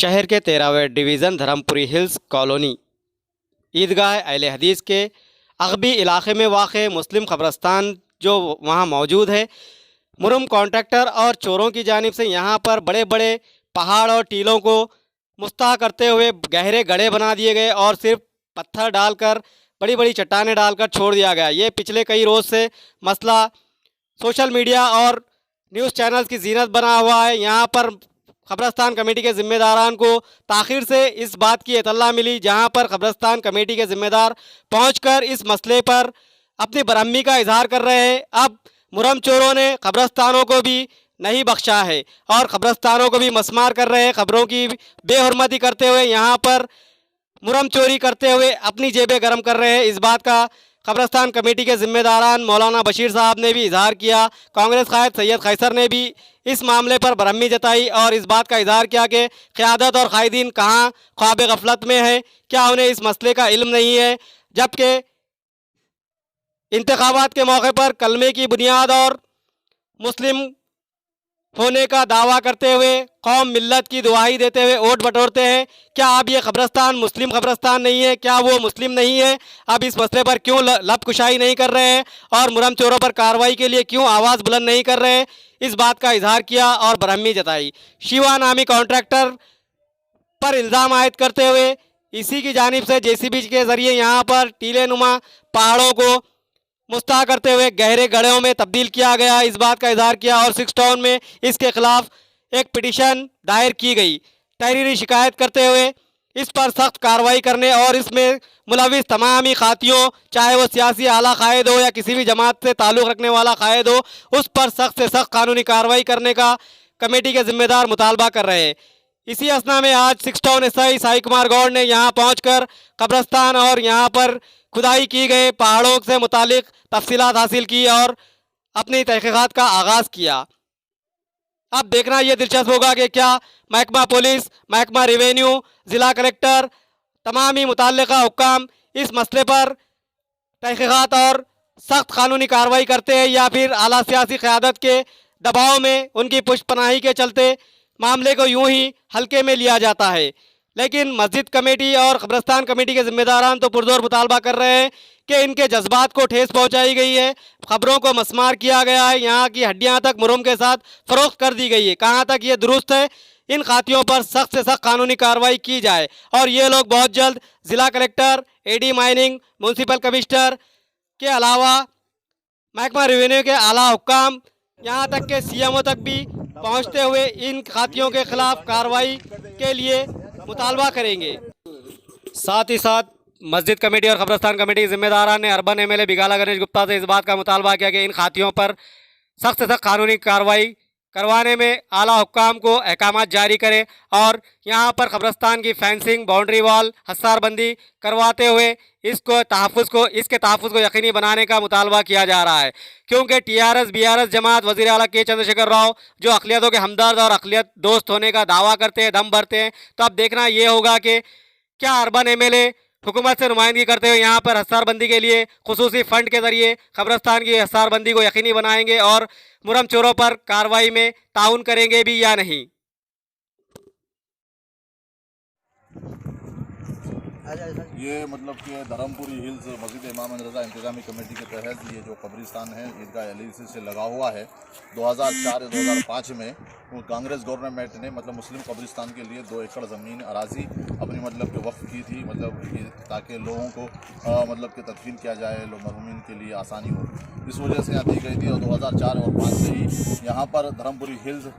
शहर के 13वें division Dharmapuri hills colony ईदगाह अहले हदीस के अगबी इलाके में वाक़ मुस्लिम क़ब्रस्तान जो वहाँ मौजूद है, मुरम कॉन्ट्रैक्टर और चोरों की जानिब से यहाँ पर बड़े बड़े पहाड़ और टीलों को मुस्तह करते हुए गहरे गड्ढे बना दिए गए और सिर्फ पत्थर डालकर बड़ी बड़ी चट्टानें डालकर छोड़ दिया गया। ये पिछले कई रोज़ से मसला सोशल मीडिया और न्यूज़ चैनल्स की ज़ीनत बना हुआ है। यहाँ पर क़ब्रस्तान कमेटी के ज़िम्मेदारान को ताख़ीर से इस बात की इत्तला मिली, जहाँ पर क़ब्रस्तान कमेटी के ज़िम्मेदार पहुँचकर इस मसले पर अपनी बरहमी का इजहार कर रहे हैं। अब मुरम चोरों ने क़ब्रस्तानों को भी नहीं बख्शा है और क़ब्रस्तानों को भी मसमार कर रहे हैं। क़ब्रों की बेहुरमती करते हुए यहाँ पर मुरम चोरी करते हुए अपनी जेबें गर्म कर रहे हैं। इस बात का क़ब्रस्तान कमेटी के ज़िम्मेदारान मौलाना बशीर साहब ने भी इजहार किया। कांग्रेस क़ायद सैयद खैसर ने भी इस मामले पर बरहमी जताई और इस बात का इजहार किया कि क़यादत और कायदीन कहाँ ख्वाब गफलत में है, क्या उन्हें इस मसले का इल्म नहीं है। जबकि इंतखाबात के मौके पर कलमे की बुनियाद और मुस्लिम होने का दावा करते हुए कौम मिल्लत की दुआई देते हुए वोट बटोरते हैं। क्या अब ये क़ब्रस्तान मुस्लिम क़ब्रस्तान नहीं है? क्या वो मुस्लिम नहीं है? अब इस मसले पर क्यों लब कुशाई नहीं कर रहे हैं और मुरम चोरों पर कार्रवाई के लिए क्यों आवाज़ बुलंद नहीं कर रहे हैं? इस बात का इजहार किया और बरहमी जताई। शिवा नामी कॉन्ट्रैक्टर पर इल्ज़ाम आयद करते हुए इसी की जानिब से JCB के ज़रिए यहाँ पर टीले नुमा पहाड़ों को मुस्तह करते हुए गहरे गड्ढों में तब्दील किया गया। इस बात का इजहार किया और 6 टाउन में इसके खिलाफ एक पिटीशन दायर की गई, तहरीरी शिकायत करते हुए इस पर सख्त कार्रवाई करने और इसमें मुलविस तमाम ही खातियों, चाहे वो सियासी आला कायद हो या किसी भी जमात से ताल्लुक़ रखने वाला कायद हो, उस पर सख्त से सख्त कानूनी कार्रवाई करने का कमेटी के ज़िम्मेदार मुतालबा कर रहे हैं। इसी असना में आज 6 टाउन SI साई कुमार गौड़ ने यहाँ पहुँचकर कब्रस्तान और यहाँ पर खुदाई की गए पहाड़ों से मुतालिक तफसीलात हासिल की और अपनी तहक़ीक़ात का आगाज़ किया। अब देखना ये दिलचस्प होगा कि क्या महकमा पुलिस, महकमा रेवेन्यू, ज़िला कलेक्टर, तमाम ही मुतल्लिक़ा हुक्काम इस मसले पर तहक़ीक़ात और सख्त कानूनी कार्रवाई करते हैं या फिर आला सियासी क़यादत के दबाव में उनकी पुष्पनाही के चलते मामले को यूं ही हल्के में लिया जाता है। लेकिन मस्जिद कमेटी और क़ब्रस्तान कमेटी के ज़िम्मेदारान तो पुरजोर मुतालबा कर रहे हैं कि इनके जज्बात को ठेस पहुंचाई गई है, ख़बरों को मसमार किया गया है, यहाँ की हड्डियाँ तक मुरम के साथ फ़रोख्त कर दी गई है। कहाँ तक ये दुरुस्त है? इन खातियों पर सख्त से सख्त कानूनी कार्रवाई की जाए और ये लोग बहुत जल्द ज़िला collector, AD mining, municipal commissioner के अलावा महकमा रेवेन्यू के आला हुक्काम, यहाँ तक के CMO तक भी पहुँचते हुए इन खातियों के ख़िलाफ़ कार्रवाई के लिए मुतालबा करेंगे। साथ ही साथ मस्जिद कमेटी और क़ब्रस्तान कमेटी के ज़िम्मेदारान ने अर्बन MLA बिगाला गणेश गुप्ता से इस बात का मुतालबा किया कि इन खातियों पर सख्त से सख्त कानूनी कार्रवाई करवाने में आला हुक्काम को अहकामात जारी करे और यहाँ पर क़ब्रस्तान की फेंसिंग, बाउंड्री वॉल, हसारबंदी करवाते हुए इसके तहफ़्फ़ुज़ को यकीनी बनाने का मुतालबा किया जा रहा है। क्योंकि TRS BRS जमात वज़ीर आला के चंद्रशेखर राव जो अक़लियतों के हमदर्द और अक़लियत दोस्त होने का दावा करते हैं, दम भरते हैं, तो अब देखना ये होगा कि क्या अर्बन MLA हुकूमत से नुमाइंदगी करते हुए यहाँ पर हसारबंदी के लिए खुसूसी फ़ंड के ज़रिए क़ब्रस्तान की हसारबंदी को यकीनी बनाएंगे और मुरम चोरों पर कार्रवाई में ताउन करेंगे भी या नहीं। ये मतलब कि धर्मपुरी हिल्स मस्जिद इमाम रज़ा इंतज़ामी कमेटी के तहत ये जो कब्रिस्तान है ईदगाह अहले से लगा हुआ है। 2004 या 2005 में वो कांग्रेस गवर्नमेंट ने मतलब मुस्लिम कब्रिस्तान के लिए 2 एकड़ ज़मीन अराज़ी अपनी मतलब के वक्फ की थी, मतलब कि ताकि लोगों को मतलब कि तदफीन किया जाए, मरहूमीन के लिए आसानी हो। इस वजह से यहाँ दी गई थी और 2004 और 5 से ही यहाँ पर धर्मपुरी हिल्स,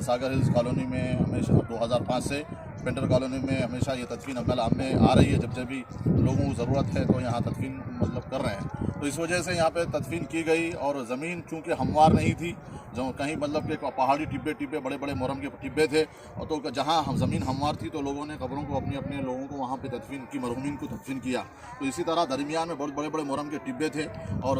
सागर हिल्स कॉलोनी में हमेशा 2005 से पेंटर कॉलोनी में हमेशा ये तदफीन अमल में आ रही है। जब भी लोगों को ज़रूरत है तो यहाँ तदफीन मतलब कर रहे हैं, तो इस वजह से यहाँ पे तदफीन की गई। और ज़मीन चूँकि हमवार नहीं थी, जो कहीं मतलब कि पहाड़ी टिब्बे बड़े बड़े मुरम के टिब्बे थे, और तो जहाँ ज़मीन हमवार थी तो लोगों ने कब्रों को अपने लोगों को वहाँ पे तदफीन की, मरहूमीन को तदफीन किया। तो इसी तरह दरमियान में बहुत बड़े बड़े मुरम के टिब्बे थे और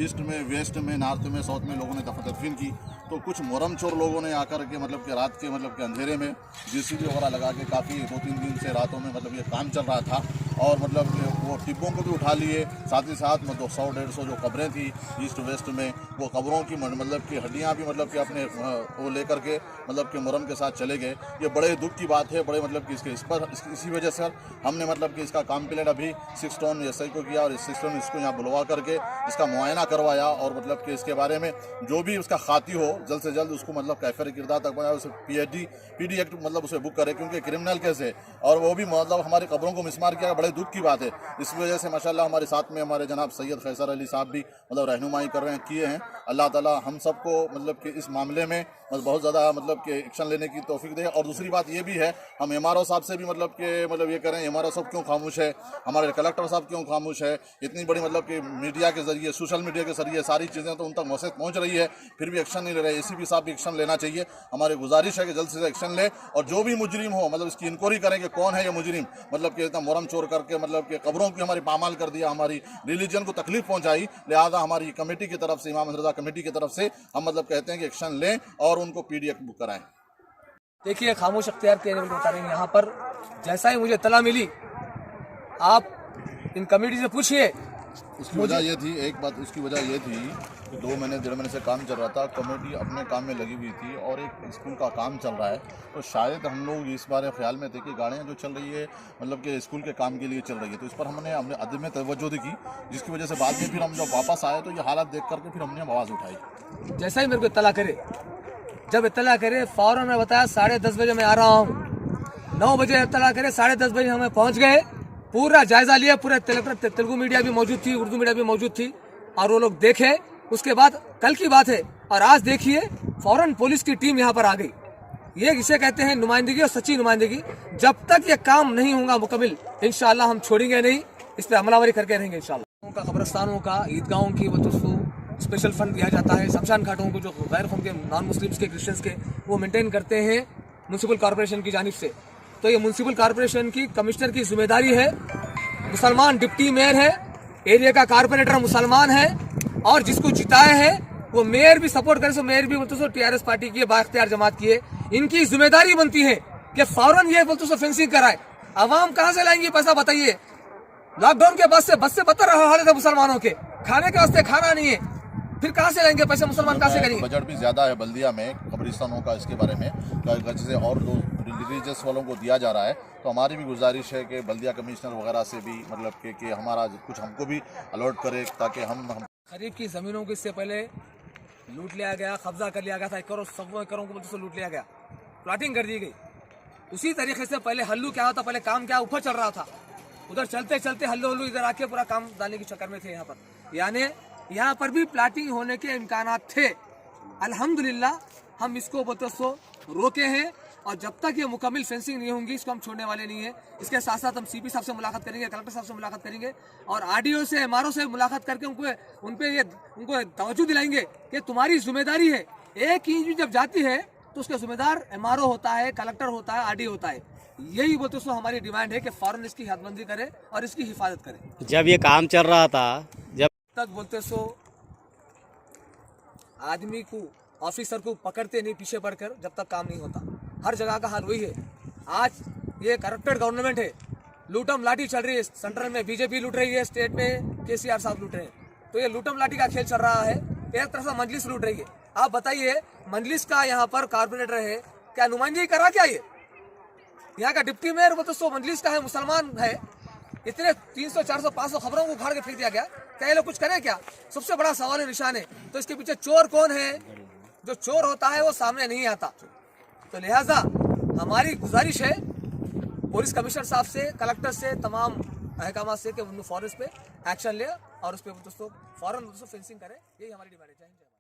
ईस्ट में, वेस्ट में, नॉर्थ में, साउथ में लोगों ने तदफीन की। तो कुछ मुरम चोर लोगों ने आकर के मतलब कि रात के मतलब के अंधेरे में JCB वगैरह लगा के काफ़ी 2-3 दिन से रातों में मतलब ये काम चल रहा था और मतलब कि वो टिब्बों को भी उठा लिए, साथ ही साथ मतलब 100-150 जो कब्रें थी ईस्ट वेस्ट में, वो कब्रों की मतलब कि हड्डियाँ भी मतलब कि अपने वो लेकर के मतलब कि मुरम के साथ चले गए। ये बड़े दुख की बात है, बड़े मतलब कि इसी वजह से हमने मतलब कि इसका कंप्लेंट अभी 6 टाउन एसआई को किया और 6 टाउन इसको यहाँ बुलवा करके इसका मुआयना करवाया और मतलब कि इसके बारे में जो भी उसका खाती हो जल्द से जल्द उसको मतलब कैफर किरदार तक बनाए, उसे पीडी एक्ट मतलब उसे बुक करे, क्योंकि क्रिमिनल केस है और वो भी मतलब हमारी कब्रों को मिसमार किया, बड़े दुख की बात है। इस वजह से माशाल्लाह हमारे साथ में हमारे जनाब सैयद खैसर अली साहब भी मतलब रहनुमाई कर रहे हैं, किए हैं। अल्लाह ताला हम सबको मतलब कि इस मामले में बहुत ज़्यादा मतलब कि एक्शन लेने की तौफीक दे। और दूसरी बात ये भी है, हम एमआरओ साहब से भी मतलब कि ये करें, एमआरओ साहब क्यों खामोश है, हमारे कलेक्टर साहब क्यों खामोश है। इतनी बड़ी मतलब कि मीडिया के जरिए, सोशल मीडिया के जरिए सारी चीज़ें तो उन तक मैसेज पहुँच रही है, फिर भी एक्शन नहीं ले रहे। एसीपी साहब भी एक्शन लेना चाहिए। हमारी गुजारिश है कि जल्द से जल्द एक्शन ले और जो भी मुजरिम हो मतलब इसकी इंक्वायरी करें कि कौन है ये मुजरिम, मतलब कि इतना मुरम चोर करके मतलब कि कब्रों की हमारी पामाल कर दिया, हमारी रिलीजन को तकलीफ पहुंचाई। लिहाजा हमारी कमेटी की तरफ से, इमाम रजा कमेटी की तरफ से हम मतलब कहते हैं कि एक्शन लें और उनको पीडीएफ बुक कराएं। देखिए, खामोश अख्तियार के बता रहे हैं यहाँ पर, जैसा ही मुझे तला मिली, आप इन कमेटी से पूछिए। उसकी वजह ये थी, एक बात उसकी वजह ये थी कि 2 महीने 1.5 महीने से काम चल रहा था, कमेटी अपने काम में लगी हुई थी और एक स्कूल का काम चल रहा है, तो शायद हम लोग इस बारे ख्याल में थे कि गाड़ियाँ जो चल रही है मतलब कि स्कूल के काम के लिए चल रही है, तो इस पर हमने अदम तवज्जो दी, जिसकी वजह से बाद में फिर हम जब वापस आए तो ये हालात देख करके फिर हमने आवाज़ उठाई। जैसा ही मेरे को इत्तला करे, जब इत्तला करे फ़ौरन मैं बताया 10:30 बजे मैं आ रहा हूँ। 9 बजे इत्तला करे, 10:30 बजे हमें पहुँच गए, पूरा जायजा लिया, पूरा तेलुगु मीडिया भी मौजूद थी, उर्दू मीडिया भी मौजूद थी और वो लोग देखे। उसके बाद कल की बात है और आज देखिए फौरन पुलिस की टीम यहाँ पर आ गई। ये इसे कहते हैं नुमाइंदगी और सच्ची नुमाइंदगी। जब तक ये काम नहीं होगा मुकम्मल, इंशाल्लाह हम छोड़ेंगे नहीं, इस पर अमलावरी करके रहेंगे इंशाल्लाह। का कब्रस्तानों का, ईदगाहों की वो स्पेशल फंड दिया जाता है। शमशान घाटों को जो गैर कौम के, नॉन मुस्लिम्स के, क्रिश्चियंस के, वो मेंटेन करते हैं म्यूनसिपल कॉर्पोरेशन की जानिब से। तो ये म्यूनसिपल कॉर्पोरेशन की कमिश्नर की जिम्मेदारी है। मुसलमान डिप्टी मेयर है, एरिया का कारपोरेटर मुसलमान है और जिसको जिताए है वो मेयर भी सपोर्ट करे, सो मेयर भी बोलते सो टीआरएस पार्टी की बाख्तियार जमात की है। इनकी जिम्मेदारी बनती है कि फौरन ये बोलते सो फेंसिंग कराए। अवाम कहाँ से लाएंगे पैसा बताइए? लॉकडाउन के बाद से बस से बदतर रहा हालत है मुसलमानों के, खाने के वास्ते खाना नहीं है, फिर कहाँ से लाएंगे पैसे? मुसलमान कहाँ से करेंगे? बजट भी ज्यादा है बल्दिया में कब्रिस्तानों का, इसके बारे में जैसे और दो रिलीजियस वालों को दिया जा रहा है, तो हमारी भी गुजारिश है कि बल्दिया कमिश्नर वगैरह से भी मतलब कि हमारा कुछ हमको भी अलर्ट करे, ताकि हम खरीफ की जमीनों को इससे पहले लूट लिया गया, कब्जा कर लिया गया था, एकड़ों सौ एकड़ों को बोलते लूट लिया गया, प्लाटिंग कर दी गई। उसी तरीके से पहले हल्लू क्या होता, पहले काम क्या ऊपर चल रहा था, उधर चलते चलते हल्लू इधर आके पूरा काम डालने के चक्कर में थे यहाँ पर। यानी यहाँ पर भी प्लाटिंग होने के इम्कानात थे। अल्हम्दुलिल्लाह हम इसको बोलते सो रोके हैं और जब तक ये मुकम्मल फेंसिंग नहीं होंगी इसको हम छोड़ने वाले नहीं है। इसके साथ साथ हम सीपी साहब से मुलाकात करेंगे, कलेक्टर साहब से मुलाकात करेंगे और आरडीओ से, एमआरओ से मुलाकात करके उनको तवज्जो दिलाएंगे कि तुम्हारी जिम्मेदारी है। एक इंच भी जब जाती है तो उसका जिम्मेदार एमआरओ होता है, कलेक्टर होता है, आरडीओ होता है। यही बोलते सो हमारी डिमांड है कि फौरन इसकी हदबंदी करे और इसकी हिफाजत करे। जब ये काम चल रहा था, जब तक बोलते सो आदमी को, ऑफिसर को पकड़ते नहीं पीछे पड़कर जब तक काम नहीं होता। हर जगह का हाल वही है। आज ये करप्टेड गवर्नमेंट है, लूटम लाठी चल रही है। सेंट्रल में बीजेपी लूट रही है, स्टेट में केसीआर साहब लूट रहे हैं। तो ये लूटम लाठी का खेल चल रहा है। एक तरह से मजलिस लूट रही है। आप बताइए, मजलिस का यहाँ पर कारपोरेटर है, क्या नुमाइंदगी करा क्या? ये यहाँ का डिप्टी मेयर वो तो सो मजलिस का है, मुसलमान है। इतने 300, 400, 500 खबरों को उखाड़ के फेंक दिया गया। क्या ये लोग कुछ करें क्या? सबसे बड़ा सवाल निशान है। तो इसके पीछे चोर कौन है? जो चोर होता है वो सामने नहीं आता। तो लिहाजा हमारी गुजारिश है पुलिस कमिश्नर साहब से, कलेक्टर से, तमाम अहकाम से कि फौरन इस पे एक्शन ले और उस पर फौरन फेंसिंग करे। यही हमारी डिमांड है।